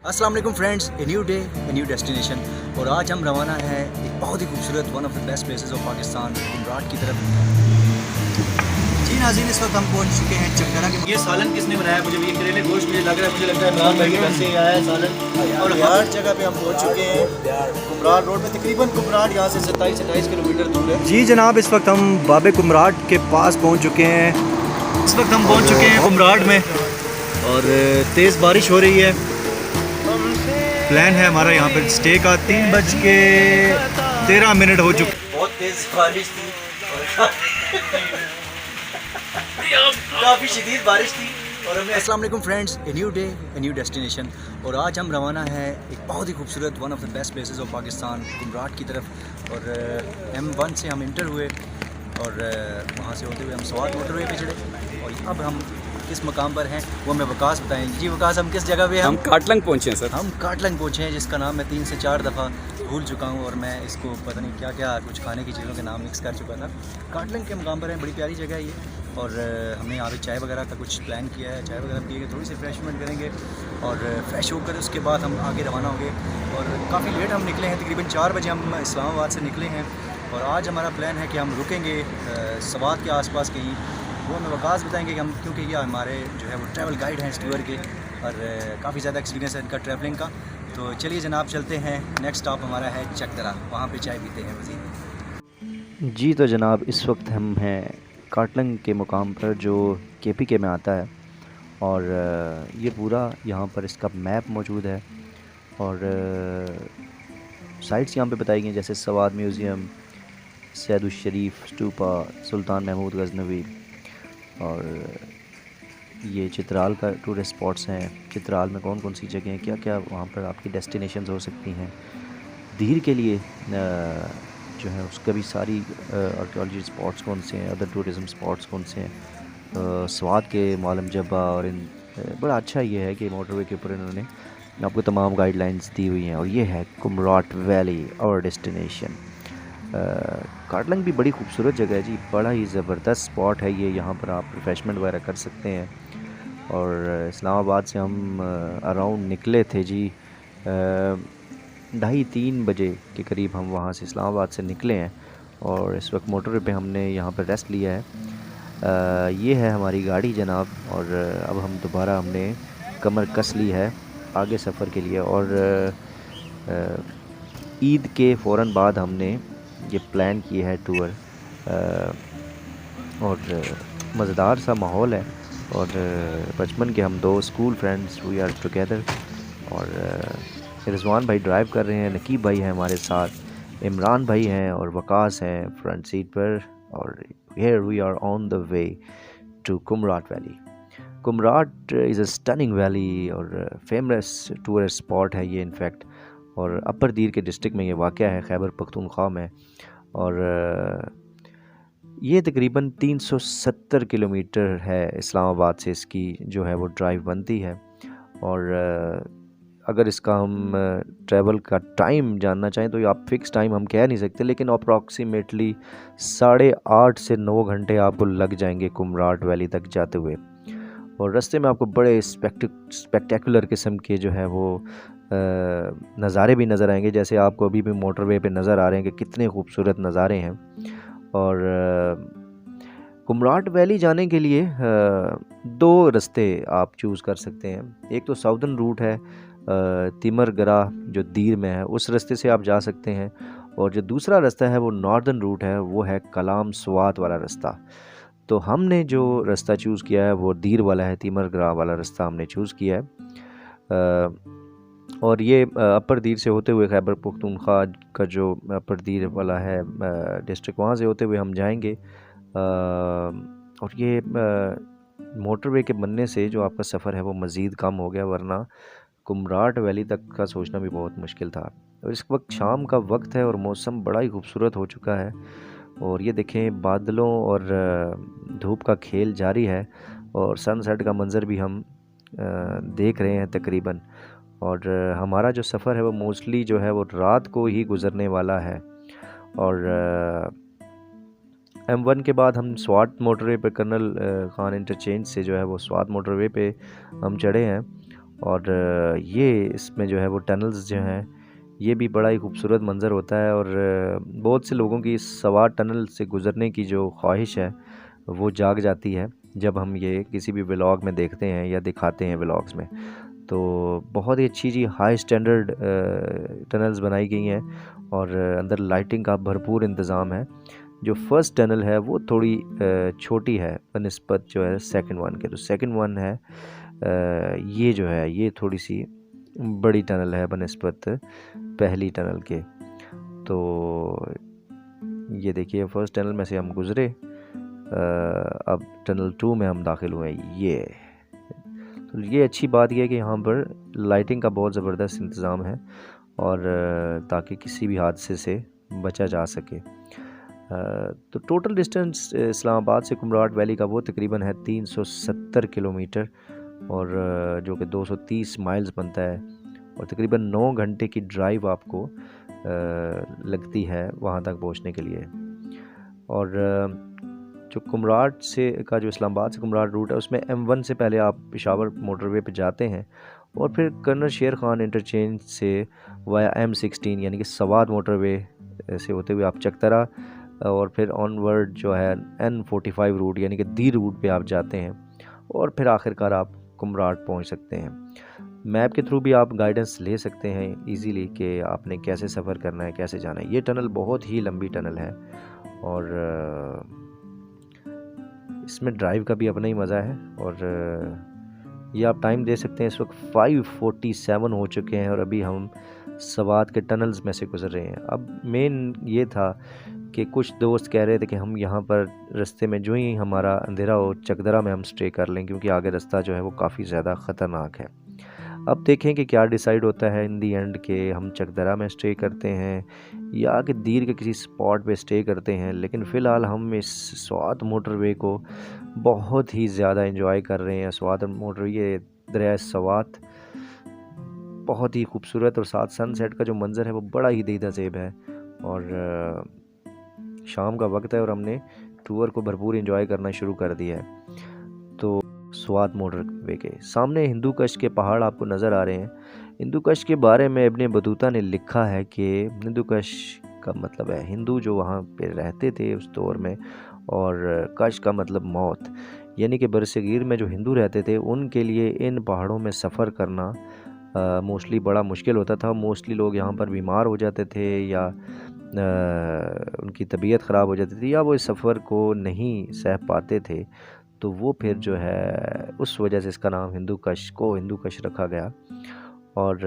अस्सलाम वालेकुम friends, a new day a new destination. और आज हम रवाना है एक बहुत ही खूबसूरत one of the best places of Pakistan Gumrat की तरफ। जी नाज़रीन, इस वक्त हम पहुंच चुके हैं चकदरा के। ये सालन किसने बनाया? मुझे ये करेले गोश्त मुझे लगता है इमरान भाई के घर से ही आया है सालन। और हर जगह पे हम पहुंच चुके हैं कुमराट रोड पे। तकरीबन कुमराट यहाँ से 27-28 किलोमीटर दूर है। जी जनाब, इस वक्त हम बाबे कुमराट के पास पहुंच चुके हैं। इस वक्त हम पहुंच चुके हैं कुमराट में और तेज़ बारिश हो रही है। प्लान है हमारा यहाँ पर स्टे का। 3:13 हो चुके। बहुत तेज़ बारिश थी और काफ़ी शदीद बारिश थी और हमें। अस्सलाम वालेकुम friends, a new day a new destination. और आज हम रवाना है एक बहुत ही खूबसूरत one of the best places of Pakistan Gumrat की तरफ। और M1 से हम इंटर हुए और वहाँ से होते हुए हम स्वात मोटरवे पे चढ़े। और अब हम किस मकाम पर हैं वो हमें वकास बताएंगे। जी वकास, हम किस जगह पे हैं? हम काटलंग पहुँचे हैं सर। हम काटलंग पहुँचे हैं, जिसका नाम मैं 3 से 4 दफ़ा भूल चुका हूँ और मैं इसको पता नहीं क्या क्या कुछ खाने की चीज़ों के नाम मिक्स कर चुका था। काटलंग के मकाम पर है, बड़ी प्यारी जगह है ये। और हमने यहाँ पे चाय वगैरह का कुछ प्लान किया है। चाय वगैरह पिएंगे, थोड़ी सी रिफ्रेशमेंट करेंगे और फ्रेश होकर उसके बाद हम आगे रवाना होंगे। और काफ़ी लेट हम निकले हैं, तकरीबन 4 बजे हम इस्लामाबाद से निकले हैं। और आज हमारा प्लान है कि हम रुकेंगे स्वात के आसपास कहीं। वो हमें वकास बताएंगे कि हम, क्योंकि ये हमारे जो है वो ट्रैवल गाइड हैं इस टूर के और काफ़ी ज़्यादा एक्सपीरियंस है इनका ट्रैवलिंग का। तो चलिए जनाब, चलते हैं। नेक्स्ट स्टॉप हमारा है चकदरा, वहाँ पे चाय पीते हैं मज़ीद। जी तो जनाब, इस वक्त हम हैं काटलंग के मुकाम पर जो KPK में आता है। और ये पूरा यहाँ पर इसका मैप मौजूद है और साइट्स यहाँ पे बताई गई, जैसे सवाद म्यूज़ियम, सैयद शरीफ स्टूपा, सुल्तान महमूद गज़नवी। और ये चित्राल का टूरिस्ट स्पॉट्स हैं। चित्राल में कौन कौन सी जगह हैं, क्या क्या वहाँ पर आपकी डेस्टिनेशंस हो सकती हैं। दीर के लिए जो है उसका भी सारी आर्कियोलॉजी स्पॉट्स कौन से हैं, अदर टूरिज़म स्पॉट्स कौन से हैं। स्वात के मालम जब्बा और इन बड़ा अच्छा ये है कि मोटरवे के ऊपर इन्होंने आपको तमाम गाइडलाइंस दी हुई हैं। और ये है कुमराट वैली और डेस्टिनेशन। काटलंग भी बड़ी खूबसूरत जगह है जी, बड़ा ही ज़बरदस्त स्पॉट है ये। यहाँ पर आप रिफ़्रेशमेंट वगैरह कर सकते हैं। और इस्लामाबाद से हम अराउंड निकले थे जी 2:30-3 बजे के करीब हम वहाँ से इस्लामाबाद से निकले हैं। और इस वक्त मोटरवे पे हमने यहाँ पर रेस्ट लिया है। ये है हमारी गाड़ी जनाब। और अब हम दोबारा हमने कमर कस ली है आगे सफ़र के लिए। और ईद के फ़ौरन बाद हमने ये प्लान किया है टूर। और मज़ेदार सा माहौल है। और बचपन के हम 2 school friends we are together. और रिजवान भाई ड्राइव कर रहे हैं, नकीब भाई हैं हमारे साथ, इमरान भाई हैं और वकास हैं फ्रंट सीट पर। और here we are on the way to Kumrat valley. Kumrat is a stunning valley और फेमस टूरिस्ट स्पॉट है ये इनफैक्ट। और अपर दीर के डिस्ट्रिक्ट में ये वाक़या है, खैबर पख्तूनख्वा में। और ये तकरीबन 370 किलोमीटर है इस्लामाबाद से इसकी जो है वो ड्राइव बनती है। और अगर इसका हम ट्रैवल का टाइम जानना चाहें तो आप फिक्स टाइम हम कह नहीं सकते, लेकिन अप्रॉक्सीमेटली 8.5 से 9 घंटे आपको लग जाएंगे कुमराट वैली तक जाते हुए। और रास्ते में आपको बड़े स्पेक्टेकुलर किस्म के जो है वो नज़ारे भी नज़र आएंगे, जैसे आपको अभी भी मोटरवे पे नज़र आ रहे हैं कि कितने खूबसूरत नज़ारे हैं। और कुमराट वैली जाने के लिए 2 रास्ते आप चूज़ कर सकते हैं। एक तो साउदर्न रूट है, तिमरगरा जो दीर में है, उस रास्ते से आप जा सकते हैं। और जो दूसरा रास्ता है वो नॉर्दर्न रूट है, वो है कलाम स्वात वाला रास्ता। तो हमने जो रास्ता चूज़ किया है वो दीर वाला है, तिमरगरा वाला रास्ता हमने चूज़ किया है। और ये अपर दीर से होते हुए खैबर पख्तूनख्वा का जो अपर दीर वाला है डिस्ट्रिक्ट, वहाँ से होते हुए हम जाएंगे। और ये मोटरवे के बनने से जो आपका सफ़र है वो मज़ीद कम हो गया, वरना कुमराट वैली तक का सोचना भी बहुत मुश्किल था। और इस वक्त शाम का वक्त है और मौसम बड़ा ही खूबसूरत हो चुका है। और ये देखें, बादलों और धूप का खेल जारी है और सनसेट का मंज़र भी हम देख रहे हैं तकरीबन। और हमारा जो सफ़र है वो मोस्टली जो है वो रात को ही गुज़रने वाला है। और M1 के बाद हम स्वात मोटरवे पे कर्नल खान इंटरचेंज से जो है वो स्वात मोटरवे पे हम चढ़े हैं। और ये इसमें जो है वो टनल्स जो हैं ये भी बड़ा ही खूबसूरत मंज़र होता है। और बहुत से लोगों की इस सवार टनल से गुज़रने की जो ख्वाहिश है वो जाग जाती है जब हम ये किसी भी व्लॉग में देखते हैं या दिखाते हैं व्लॉग्स में। तो बहुत ही अच्छी जी हाई स्टैंडर्ड टनल्स बनाई गई हैं और अंदर लाइटिंग का भरपूर इंतज़ाम है। जो फर्स्ट टनल है वो थोड़ी छोटी है बनिस्बत जो है सेकंड वन के। तो सेकंड वन है ये जो है ये थोड़ी सी बड़ी टनल है बनिस्बत पहली टनल के। तो ये देखिए फर्स्ट टनल में से हम गुज़रे, अब टनल 2 में हम दाखिल हुए। ये तो ये अच्छी बात यह है कि यहाँ पर लाइटिंग का बहुत ज़बरदस्त इंतज़ाम है और ताकि किसी भी हादसे से बचा जा सके। तो टोटल डिस्टेंस इस्लामाबाद से कुमराट वैली का वो तकरीबन है 370 किलोमीटर और जो कि 230 माइल्स बनता है और तकरीबन 9 घंटे की ड्राइव आपको लगती है वहाँ तक पहुँचने के लिए। और जो कुमराट से का जो इस्लामाबाद से कुमराट रूट है उसमें M1 से पहले आप पेशावर मोटरवे पे जाते हैं और फिर कर्नल शेर खान इंटरचेंज से वाया M16 यानी कि सवात मोटरवे से होते हुए आप चकतरा और फिर ऑनवर्ड जो है N45 रूट यानी कि दी रूट पे आप जाते हैं और फिर आखिरकार आप कुमराट पहुंच सकते हैं। मैप के थ्रू भी आप गाइडेंस ले सकते हैं इजीली कि आपने कैसे सफ़र करना है, कैसे जाना है। ये टनल बहुत ही लंबी टनल है और इसमें ड्राइव का भी अपना ही मज़ा है। और ये आप टाइम दे सकते हैं, इस वक्त 5:47 हो चुके हैं और अभी हम सवात के टनल्स में से गुजर रहे हैं। अब मेन ये था कि कुछ दोस्त कह रहे थे कि हम यहाँ पर रास्ते में जो ही हमारा अंधेरा हो चकदरा में हम स्टे कर लें क्योंकि आगे रास्ता जो है वो काफ़ी ज़्यादा ख़तरनाक है। अब देखें कि क्या डिसाइड होता है इन दी एंड के हम चकदरा में स्टे करते हैं या कि दीर के किसी स्पॉट पे स्टे करते हैं। लेकिन फ़िलहाल हम इस स्वात मोटरवे को बहुत ही ज़्यादा एंजॉय कर रहे हैं। स्वात मोटरवे ये दरिया स्वात बहुत ही खूबसूरत और साथ सनसेट का जो मंज़र है वो बड़ा ही दीदा ज़ेब है। और शाम का वक्त है और हमने टूर को भरपूर एंजॉय करना शुरू कर दिया है। तो स्वात मोटरवे के सामने हिंदू कश के पहाड़ आपको नज़र आ रहे हैं। हिंदू कश के बारे में इब्ने बतूता ने लिखा है कि हिंदू कश का मतलब है हिंदू जो वहाँ पे रहते थे उस दौर में, और कश का मतलब मौत, यानी कि बरसगीर में जो हिंदू रहते थे उनके लिए इन पहाड़ों में सफ़र करना मोस्टली बड़ा मुश्किल होता था। मोस्टली लोग यहाँ पर बीमार हो जाते थे या उनकी तबीयत ख़राब हो जाती थी या वो इस सफ़र को नहीं सह पाते थे। तो वो फिर जो है उस वजह से इसका नाम हिंदू कश रखा गया। और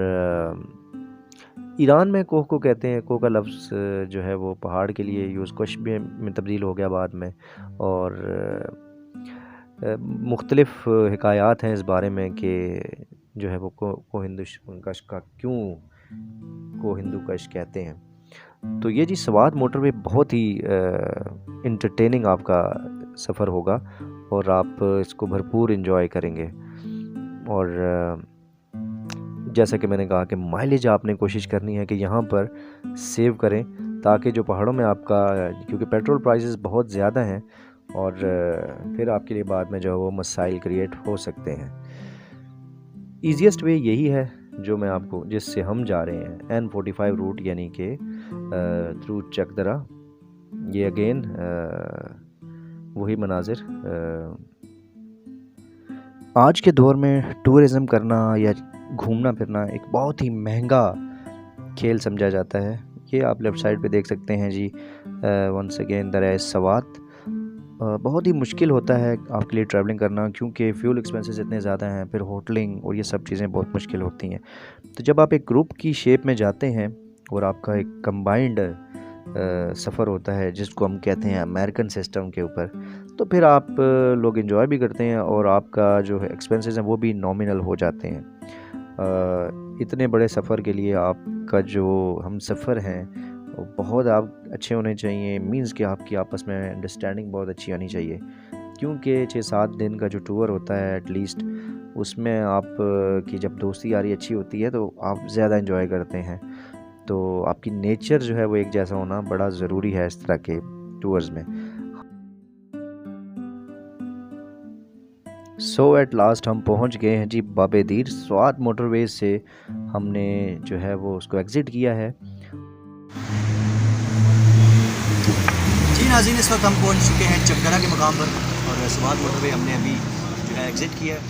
ईरान में कोह को कहते हैं। कोह का लफ्ज़ जो है वो पहाड़ के लिए यूज़ कश में तब्दील हो गया बाद में। और मुख्तलिफ़ हिकायात हैं इस बारे में कि जो है वो को हिंदू कश का क्यों को हिंदू कश कहते हैं। तो ये जी स्वात मोटरवे बहुत ही इंटरटेनिंग आपका सफ़र होगा और आप इसको भरपूर एंजॉय करेंगे। और जैसा कि मैंने कहा कि माइलेज आपने कोशिश करनी है कि यहाँ पर सेव करें ताकि जो पहाड़ों में आपका, क्योंकि पेट्रोल प्राइसेस बहुत ज़्यादा हैं और फिर आपके लिए बाद में जो है वो मसाइल क्रिएट हो सकते हैं। ईजीएस्ट वे यही है जो मैं आपको जिससे हम जा रहे हैं N45 रूट यानी कि थ्रू चकदरा। ये अगेन वही मनाजिर। आज के दौर में टूरिज़म करना या घूमना फिरना एक बहुत ही महंगा खेल समझा जाता है। ये आप लेफ़्ट साइड पे देख सकते हैं जी, वंस अगेन दरिया स्वात। बहुत ही मुश्किल होता है आपके लिए ट्रैवलिंग करना क्योंकि फ्यूल एक्सपेंसेस इतने ज़्यादा हैं, फिर होटलिंग और ये सब चीज़ें बहुत मुश्किल होती हैं। तो जब आप एक ग्रुप की शेप में जाते हैं और आपका एक कंबाइंड सफ़र होता है जिसको हम कहते हैं अमेरिकन सिस्टम के ऊपर, तो फिर आप लोग एंजॉय भी करते हैं और आपका जो है एक्सपेंसेस हैं वो भी नॉमिनल हो जाते हैं। इतने बड़े सफ़र के लिए आपका जो हम सफ़र हैं बहुत आप अच्छे होने चाहिए। मींस कि आपकी आपस में अंडरस्टैंडिंग बहुत अच्छी आनी चाहिए क्योंकि 6-7 दिन का जो टूर होता है एटलीस्ट उसमें आप की जब दोस्ती यारी अच्छी होती है तो आप ज़्यादा एंजॉय करते हैं। तो आपकी नेचर जो है वो एक जैसा होना बड़ा ज़रूरी है इस तरह के टूर्स में। सो एट लास्ट हम पहुंच गए हैं जी बाबे दीर। स्वात मोटरवे से हमने जो है वो उसको एग्ज़िट किया है। जी नाज़रीन, इस वक्त हम पहुंच चुके हैं चक्करा के मुकाम पर और स्वात मोटरवे हमने अभी जो है एग्ज़िट किया है।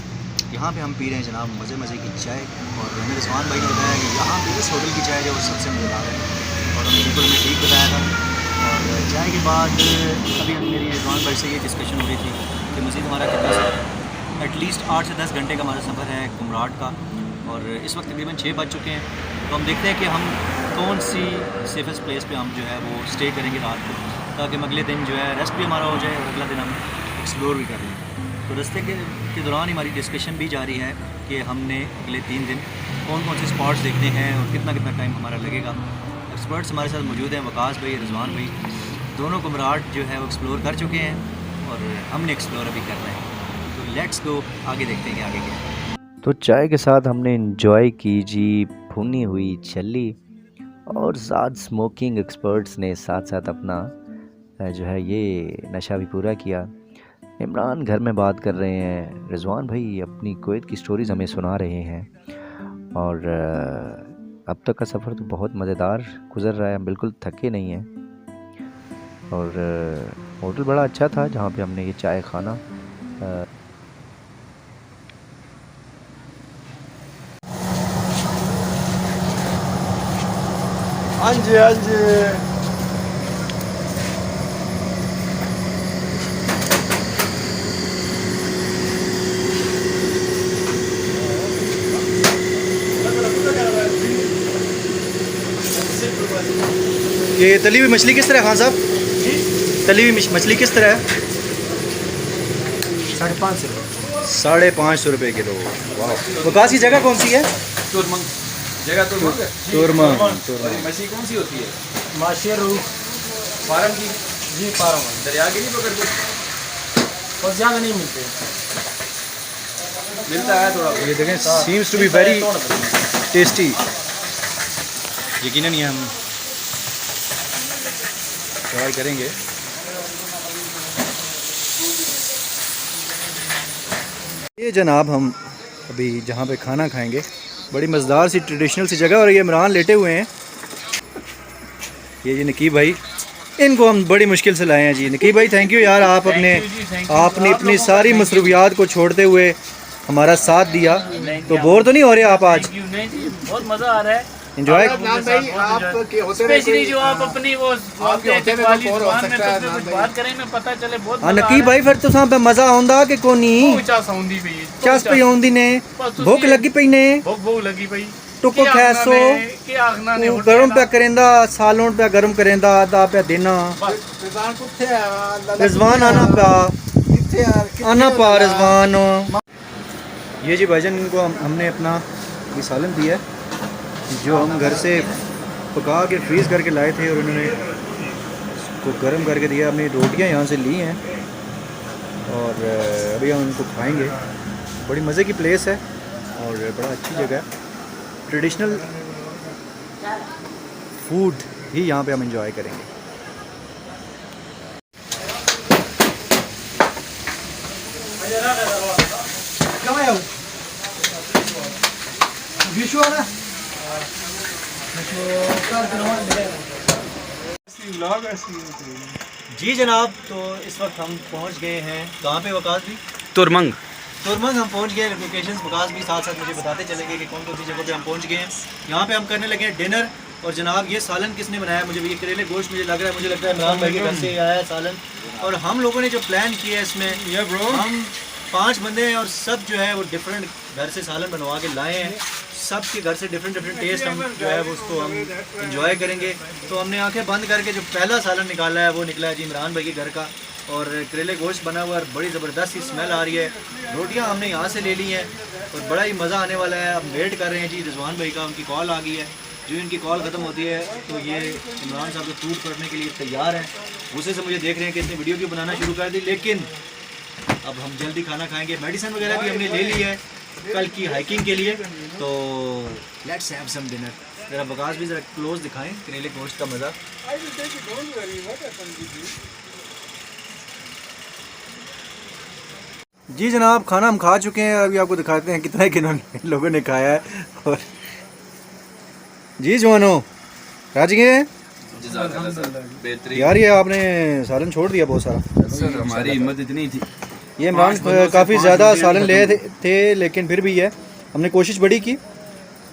यहाँ पे हम पी रहे हैं जनाब मज़े मज़े की चाय और हमें रिजवान भाई ने बताया कि यहाँ पे इस होटल की चाय जो है सबसे मज़ेदार है और हमने बिल्कुल हमें ठीक बताया था। और चाय के बाद अभी मेरी रिजवान भाई से ये डिस्कशन हो रही थी कि मज़ीद हमारा कितना सफ़र एटलीस्ट 8 से 10 घंटे का हमारा सफ़र है कुमराड का और इस वक्त तकरीबन 6 बज चुके हैं। तो हम देखते हैं कि हम कौन सी सेफेस्ट प्लेस पे हम जो है वो स्टे करेंगे रात को, ताकि हम अगले दिन जो है रेस्ट भी हमारा हो जाए और अगला दिन हम एक्सप्लोर भी कर लें। तो रास्ते के दौरान ही हमारी डिस्कशन भी जारी है कि हमने अगले 3 दिन कौन कौन से स्पॉट्स देखने हैं और कितना कितना टाइम हमारा लगेगा। एक्सपर्ट्स हमारे साथ मौजूद हैं, वकास भाई, रिजवान भाई, दोनों कुमराड जो है वो एक्सप्लोर कर चुके हैं और हमने एक्सप्लोर अभी करना है। तो लेट्स गो, आगे देखते हैं कि आगे क्या है। तो चाय के साथ हमने इंजॉय की जी भुनी हुई छल्ली और साथ स्मोकिंग एक्सपर्ट्स ने साथ साथ अपना जो है ये नशा भी पूरा किया। इमरान घर में बात कर रहे हैं, रिजवान भाई अपनी कुवैत की स्टोरीज़ हमें सुना रहे हैं और अब तक का सफ़र तो बहुत मज़ेदार गुज़र रहा है, हम बिल्कुल थके नहीं हैं। और होटल बड़ा अच्छा था जहाँ पे हमने ये चाय खाना हाँ जी हाँ जी। ये तली हुई मछली किस तरह है खान साहब? तली हुई मछली किस तरह है? 550 रुपये किलो। वाह। वकास की जगह कौन सी है? तुरमंग जगह तुरमंग। तुरमंग। मछली कौन सी होती है? माशेरू फार्म की? जी फार्म दरिया की नहीं पकड़ते? और ज़्यादा नहीं मिलते, मिलता है थोड़ा। ये देखें, seems to be very tasty. यकीनन ये हम ट्राई करेंगे। ये जनाब हम अभी जहाँ पे खाना खाएंगे, बड़ी मज़ेदार सी ट्रेडिशनल सी जगह और ये इमरान लेटे हुए हैं। ये जी नकीब भाई, इनको हम बड़ी मुश्किल से लाए हैं जी। नकीब भाई थैंक यू यार, आपने अपनी सारी मसरूफियात को छोड़ते हुए हमारा साथ दिया। तो बोर तो नहीं हो रहे आप आज? नहीं जी, बहुत मजा आ रहा है। एंजॉय। स्पेशली जो आप अपनी वो वाली जुबान में कुछ ना कुछ बात करें में पता चले बहुत हाँ नकीब भाई, फिर तो साहब मजा आउंदा कि कोनी चस पई आउंदी ने, भूख लगी पई ने, भूख लगी पई टुको खैसो गरम पे करेंदा, सालों पे गरम करेंदा, आधा पे देना रिजवान आना पा रिजवान। ये जी भाईजान, इनको हमने अपना ये सालन दिया है जो हम घर से पका के फ्रीज़ करके लाए थे और उन्होंने इसको गर्म करके दिया। हमने रोटियां यहाँ से ली हैं और अभी हम उनको खाएंगे। बड़ी मज़े की प्लेस है और बड़ा अच्छी जगह है। ट्रेडिशनल फूड ही यहाँ पे हम एंजॉय करेंगे। जी जनाब, तो इस वक्त हम पहुंच गए हैं कहाँ पे वकास भी? तुरमंग। तुरमंग हम पहुंच गए। लोकेशंस वकास भी साथ साथ मुझे बताते चलेंगे कि कौन कौन सी जगह पे हम पहुंच गए हैं। यहाँ पे हम करने लगे हैं डिनर। और जनाब ये सालन किसने बनाया? मुझे ये करेले गोश्त मुझे लग रहा है, मुझे लगता है इमरान भाई के घर से आया है सालन। और हम लोगों ने जो प्लान किया है इसमें हम 5 बंदे हैं और सब जो है वो डिफरेंट घर से सालन बनवा के लाए हैं। सब के घर से डिफरेंट टेस्ट हम जो है वो उसको हम इंजॉय करेंगे। तो हमने आंखें बंद करके जो पहला सालन निकाला है वो निकला है जी इमरान भाई के घर का और करेले गोश्त बना हुआ है, बड़ी ज़बरदस्त सी स्मेल आ रही है। रोटियां हमने यहाँ से ले ली हैं और बड़ा ही मज़ा आने वाला है। अब वेट कर रहे हैं जी रिजवान भाई का, उनकी कॉल आ गई है। जो इनकी कॉल ख़त्म होती है तो ये इमरान साहब को टूर करने के लिए तैयार हैं। गुस्से से मुझे देख रहे हैं कि इसने वीडियो क्यों बनाना शुरू कर दी, लेकिन अब हम जल्दी खाना खाएंगे। मेडिसिन वगैरह भी हमने ले ली है कल की हाइकिंग के लिए। तो लेट्स हैव सम डिनर। ज़रा बकास भी ज़रा क्लोज दिखाएं करेले गोश्त का मज़ा। जी जनाब, खाना हम खा चुके हैं, अभी आपको दिखाते हैं कितना किन्होंने लोगों ने खाया है। और जी जवानों, राजी हैं बेहतरीन यार, ये आपने सालन छोड़ दिया बहुत सारा। सर, हमारी हिम्मत इतनी थी। ये इमरान काफ़ी ज़्यादा सालन ले थे, लेकिन फिर भी है हमने कोशिश बड़ी की,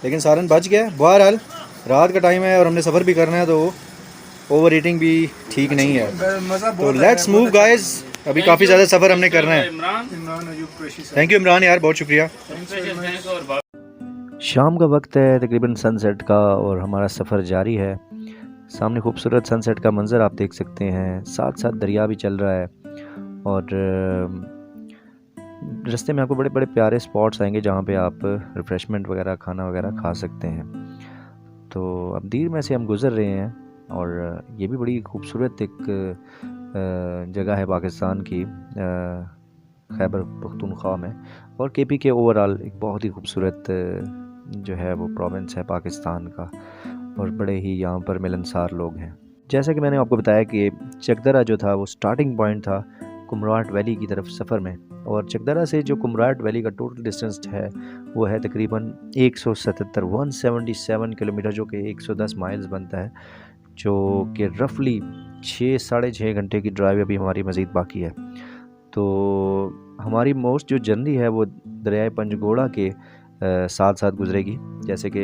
लेकिन सालन बच गया। बहरहाल रात का टाइम है और हमने सफ़र भी करना है, तो ओवर ईटिंग भी ठीक नहीं है। तो लेट्स मूव गाइस, अभी काफ़ी ज़्यादा सफ़र हमने करना है। थैंक यू इमरान यार, बहुत शुक्रिया। शाम का वक्त है, तकरीबन सनसेट का, और हमारा सफ़र जारी है। सामने खूबसूरत सनसेट का मंज़र आप देख सकते हैं, साथ साथ दरिया भी चल रहा है, और रास्ते में आपको बड़े बड़े प्यारे स्पॉट्स आएंगे जहाँ पे आप रिफ़्रेशमेंट वगैरह, खाना वगैरह खा सकते हैं। तो अब दीर में से हम गुज़र रहे हैं, और ये भी बड़ी खूबसूरत एक जगह है पाकिस्तान की, खैबर पख्तूनख्वा में, और केपी के ओवरऑल एक बहुत ही खूबसूरत जो है वो प्रोविंस है पाकिस्तान का, और बड़े ही यहाँ पर मिलनसार लोग हैं। जैसा कि मैंने आपको बताया कि चकदरा जो था वो स्टार्टिंग पॉइंट था कुमराट वैली की तरफ सफ़र में, और चकदरा से जो कुमराट वैली का टोटल डिस्टेंस है वो है तकरीबन 177 किलोमीटर, जो कि 110 माइल्स बनता है, जो कि रफली 6 साढ़े 6 घंटे की ड्राइव अभी हमारी मज़ीद बाकी है। तो हमारी मोस्ट जो जर्नी है वो दरियाए पंजगोड़ा के साथ साथ गुजरेगी। जैसे कि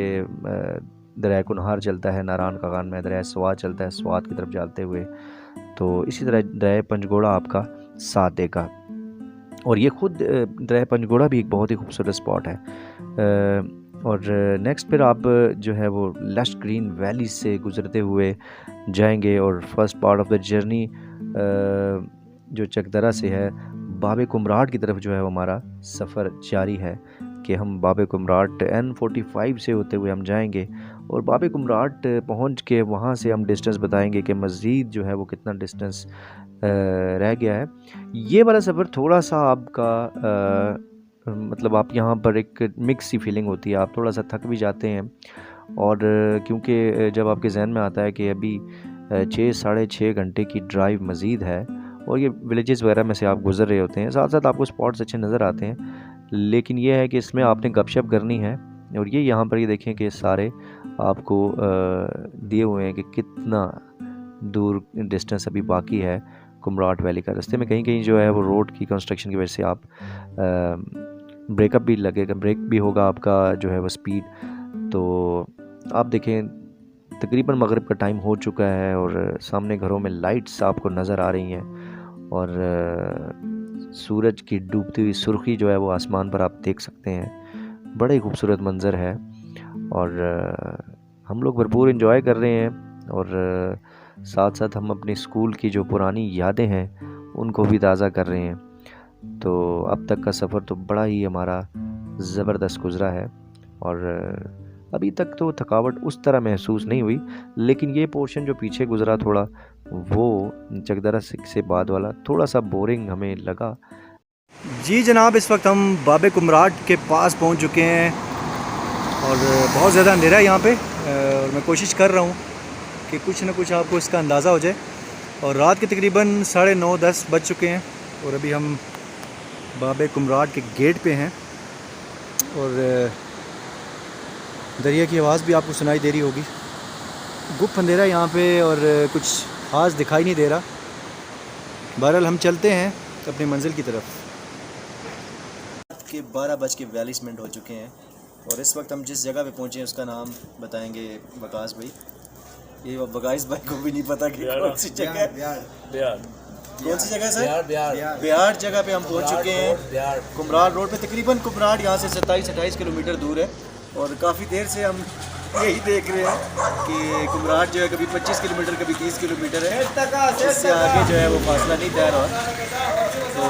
दरियाए कुनहार चलता है नारायण कागान में, दरियाए स्वात चलता है स्वात की तरफ जाते हुए, तो इसी तरह दरियाए पंजगोड़ा आपका साथ देगा। और ये ख़ुद दरियाए पंजगोड़ा भी एक बहुत ही खूबसूरत स्पॉट है। और नेक्स्ट फिर आप जो है वो लश ग्रीन वैली से गुज़रते हुए जाएंगे, और first part of the journey जो चकदरा से है बाबे कुमराट की तरफ जो है वो हमारा सफ़र जारी है, कि हम बाबे कुमराट N45 से होते हुए हम जाएंगे, और बाबे कुमराट पहुंच के वहां से हम डिस्टेंस बताएंगे कि मज़ीद जो है वो कितना डिस्टेंस रह गया है। ये वाला सफ़र थोड़ा सा आपका मतलब आप यहाँ पर एक मिक्स सी फीलिंग होती है, आप थोड़ा सा थक भी जाते हैं, और क्योंकि जब आपके जहन में आता है कि अभी 6 साढ़े 6 घंटे की ड्राइव मज़ीद है, और ये विलेजेस वगैरह में से आप गुज़र रहे होते हैं, साथ साथ आपको स्पॉट्स अच्छे नज़र आते हैं, लेकिन ये है कि इसमें आपने गपशप करनी है। और ये यहाँ पर ये देखें कि सारे आपको दिए हुए हैं कि कितना दूर डिस्टेंस अभी बाकी है कुमराट वैली का। रास्ते में कहीं कहीं जो है वो रोड की कंस्ट्रक्शन की वजह से आप ब्रेकअप भी लगेगा, ब्रेक भी होगा आपका जो है वो स्पीड। तो आप देखें तकरीबन मगरिब का टाइम हो चुका है, और सामने घरों में लाइट्स आपको नज़र आ रही हैं, और सूरज की डूबती हुई सुर्खी जो है वो आसमान पर आप देख सकते हैं। बड़े खूबसूरत मंज़र है, और हम लोग भरपूर एंजॉय कर रहे हैं, और साथ साथ हम अपनी स्कूल की जो पुरानी यादें हैं उनको भी ताज़ा कर रहे हैं। तो अब तक का सफ़र तो बड़ा ही हमारा ज़बरदस्त गुज़रा है, और अभी तक तो थकावट उस तरह महसूस नहीं हुई, लेकिन ये पोर्शन जो पीछे गुज़रा थोड़ा, वो चकदरा से बाद वाला थोड़ा सा बोरिंग हमें लगा। जी जनाब, इस वक्त हम बाबे कुमराट के पास पहुंच चुके हैं, और बहुत ज़्यादा अंधेरा है यहाँ पे, और मैं कोशिश कर रहा हूँ कि कुछ ना कुछ आपको इसका अंदाज़ा हो जाए। और रात के तकरीबन 9:30-10 बज चुके हैं, और अभी हम बाबे कुमराट के गेट पे हैं, और दरिया की आवाज़ भी आपको सुनाई दे रही होगी। गुप्त अंधेरा यहाँ पे, और कुछ ख़ास दिखाई नहीं दे रहा। बहरहाल हम चलते हैं अपनी मंजिल की तरफ। के 12:42 हो चुके हैं, और इस वक्त हम जिस जगह पे पहुँचे हैं उसका नाम बताएंगे वकास भाई। ये वकास भाई को भी नहीं पता कि कौन सी जगह है, कौन सी जगह है सर? बिहार जगह पे हम पहुँच चुके हैं, कुमराट रोड पे। तकरीबन कुमराट यहाँ से 27-28 किलोमीटर दूर है, और काफ़ी देर से हम यही देख रहे हैं कि कुमराट जो है कभी 25 किलोमीटर कभी 30 किलोमीटर है, इससे आगे जो है वो फासला नहीं तय रहा। तो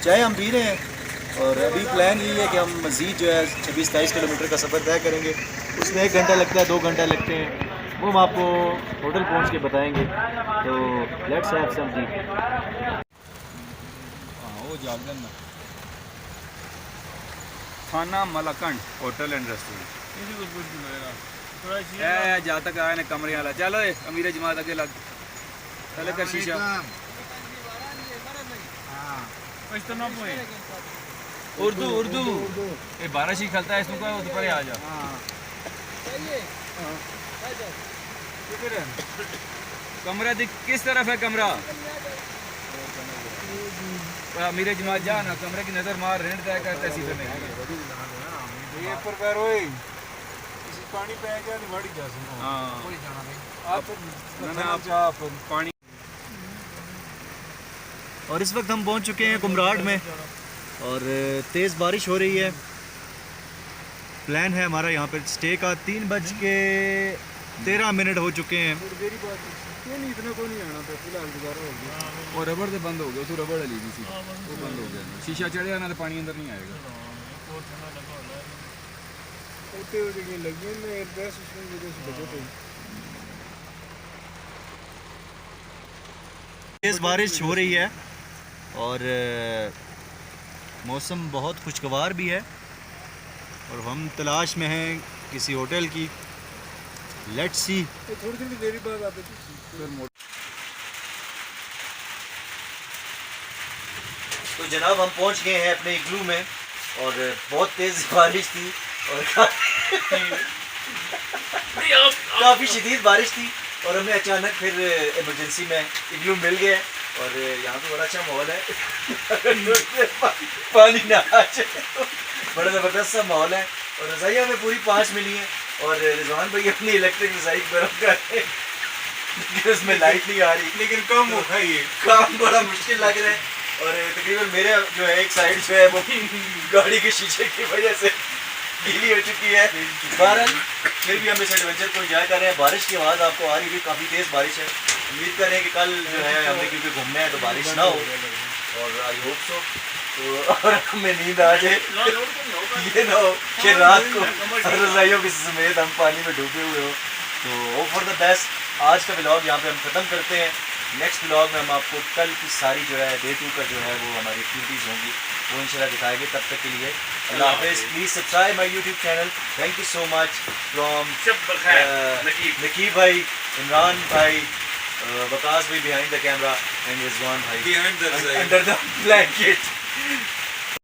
चाय हम पी रहे हैं, और अभी प्लान यही है कि हम मज़ीद जो है 26-27 किलोमीटर का सफ़र तय करेंगे। उसमें 1 घंटा लगता है, 2 घंटे लगते हैं, वो हम आपको होटल पहुंच के बताएंगे। तो लेट्स हैव सम टी। वो जागरण खाना मलकंड होटल एंड रेस्टोरेंट जहाँ तक आया ना कमरे वाला। चलो अमीर जमात आगे लग चले कर शीशा। उर्दू उर्दू ये बारिश ही खलता है इसमें उधर पर आ जा कमरा दिख किस तरफ है कमरा मेरे जमात जा ना कमरे की नजर मार रेंट तय करते सीधे में ये पर पैर होए इसी पानी पे गया नहीं बढ़ गया हां आप ना आप पानी और इस वक्त हम पहुंच चुके हैं कुमराड में और तेज़ बारिश हो रही है। प्लान है हमारा यहाँ पर स्टे का। 3:13 हो चुके हैं। इतना को नहीं आना तो फिलहाल गुजारा हो गया और रबड़ से बंद हो गया तो रबड़ ली थी वो बंद हो गया शीशा चढ़ेगा ना तो पानी अंदर नहीं आएगा होते हुए लगी ना एयर गैस उसमें वजह से बचे थे। तेज़ बारिश हो रही है और मौसम बहुत खुशगवार भी है और हम तलाश में हैं किसी होटल की। Let's see. थोड़ी थोड़ी देर बाद आते थे तो जनाब हम पहुंच गए हैं अपने इग्लू में और बहुत तेज़ बारिश थी और काफ़ी शदीद बारिश थी और हमें अचानक फिर इमरजेंसी में इग्लू मिल गया और यहाँ पे बड़ा अच्छा माहौल है। पानी ना आ जाए तो बड़ा ज़बरदस्त सा माहौल है और रज़ाइयाँ हमें पूरी 5 मिली हैं और रिजवान भाई अपनी इलेक्ट्रिक रज़ाई गर्म कर रहे हैं लेकिन उसमें लाइट नहीं आ रही, लेकिन कम हो है ये काम बड़ा मुश्किल लग रहा है और तकरीबन मेरे जो है एक साइड जो है वो गाड़ी के शीशे की वजह से गीली हो चुकी है। बहरहाल फिर भी हम इस एडवेंचर को एंजॉय कर रहे हैं। बारिश की आवाज़ आपको आ रही है, काफ़ी तेज़ बारिश है। उम्मीद कर रहे हैं कि कल जो है हमें क्योंकि घूमना है तो बारिश ना हो और आई होप सो तो और हमें नींद आ जाए ये ना हो कि रात को रज़ाइयों के समेत हम पानी में डूबे हुए हो। तो होप फॉर द बेस्ट। आज का व्लॉग यहाँ पे हम ख़त्म करते हैं। नेक्स्ट व्लॉग में हम आपको कल की सारी जो है डे 2 का जो है वो हमारी एक्टिविटीज़ होंगी वो इंशाल्लाह दिखाएंगे। तब तक के लिए अल्लाह हाफ़िज़। Please subscribe my YouTube channel. Thank you so much from Naqeeb भाई, इमरान भाई, वकास भाई behind the camera and Rizwan भाई Behind the under the blanket.